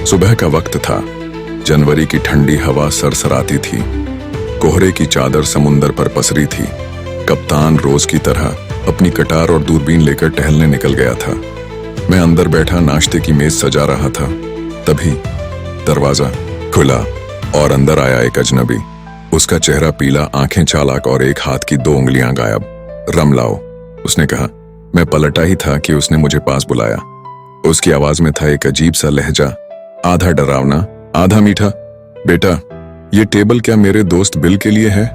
सुबह का वक्त था। जनवरी की ठंडी हवा सरसराती थी। कोहरे की चादर समुंदर पर पसरी थी। कप्तान रोज की तरह अपनी कटार और दूरबीन लेकर टहलने निकल गया था। मैं अंदर बैठा नाश्ते की मेज सजा रहा था। तभी दरवाजा खुला और अंदर आया एक अजनबी। उसका चेहरा पीला, आंखें चालाक और एक हाथ की 2 उंगलियां गायब। रम लाओ, उसने कहा। मैं पलटा ही था कि उसने मुझे पास बुलाया। उसकी आवाज में था एक अजीब सा लहजा, आधा डरावना आधा मीठा। बेटा, ये टेबल क्या मेरे दोस्त बिल के लिए है?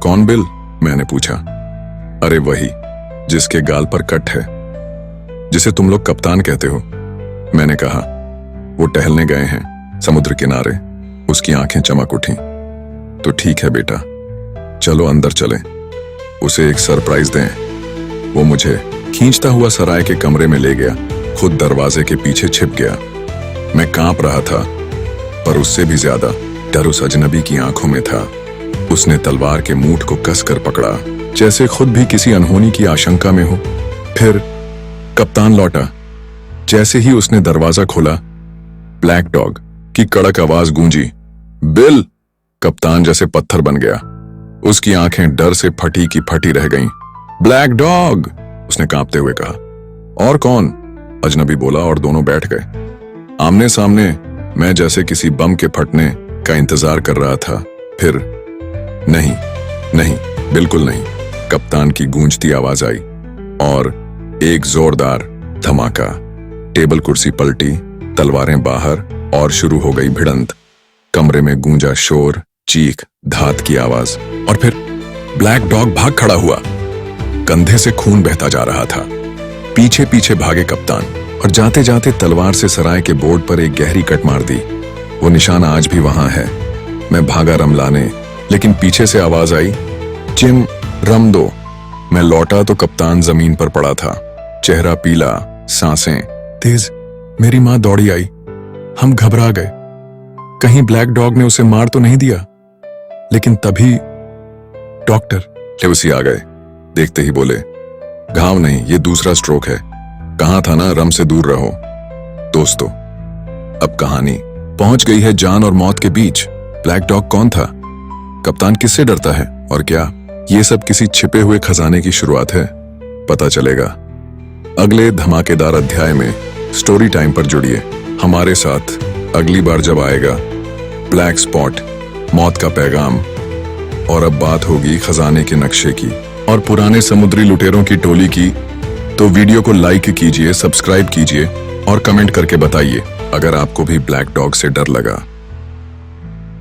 कौन बिल? मैंने पूछा। अरे वही जिसके गाल पर कट है, जिसे तुम लोग कप्तान कहते हो, मैंने कहा। वो टहलने गए हैं समुद्र किनारे। उसकी आंखें चमक उठी। तो ठीक है बेटा, चलो अंदर चलें, उसे एक सरप्राइज दें। वो मुझे खींचता हुआ सराय के कमरे में ले गया, खुद दरवाजे के पीछे छिप गया। मैं कांप रहा था, पर उससे भी ज्यादा डर उस अजनबी की आंखों में था। उसने तलवार के मूठ को कसकर पकड़ा, जैसे खुद भी किसी अनहोनी की आशंका में हो। फिर कप्तान लौटा। जैसे ही उसने दरवाजा खोला, ब्लैक डॉग की कड़क आवाज गूंजी, बिल! कप्तान जैसे पत्थर बन गया। उसकी आंखें डर से फटी की फटी रह गईं। Black dog! उसने कांपते हुए कहा। और कौन? अजनबी बोला और दोनों बैठ गए आमने सामने। मैं जैसे किसी बम के फटने का इंतजार कर रहा था। फिर नहीं, नहीं, बिल्कुल नहीं। कप्तान की गूंजती आवाज आई और एक जोरदार धमाका। टेबल कुर्सी पलटी, तलवारें बाहर और शुरू हो गई भिड़ंत। कमरे में गूंजा शोर, चीख, धात की आवाज और फिर ब्लैक डॉग भाग खड़ा हुआ। कंधे से खून बहता जा रहा था। पीछे पीछे भागे कप्तान और जाते जाते तलवार से सराय के बोर्ड पर एक गहरी कट मार दी। वो निशान आज भी वहां है। मैं भागा रम लाने, लेकिन पीछे से आवाज आई, जिम, रम दो। मैं लौटा तो कप्तान जमीन पर पड़ा था, चेहरा पीला, सांसें तेज। मेरी मां दौड़ी आई। हम घबरा गए, कहीं ब्लैक डॉग ने उसे मार तो नहीं दिया। लेकिन तभी डॉक्टर लेवसी आ गए। देखते ही बोले, घाव नहीं, ये दूसरा स्ट्रोक है। कहा था ना, रम से दूर रहो। दोस्तों, अब कहानी पहुंच गई है जान और मौत के बीच। ब्लैक डॉग कौन था? कप्तान किससे डरता है? और क्या ये सब किसी छिपे हुए खजाने की शुरुआत है? पता चलेगा अगले धमाकेदार अध्याय में। स्टोरी टाइम पर जुड़िए हमारे साथ अगली बार जब आएगा ब्लैक स्पॉट, मौत का पैगाम। और अब बात होगी खजाने के नक्शे की और पुराने समुद्री लुटेरों की टोली की। तो वीडियो को लाइक कीजिए, सब्सक्राइब कीजिए और कमेंट करके बताइए अगर आपको भी ब्लैक डॉग से डर लगा।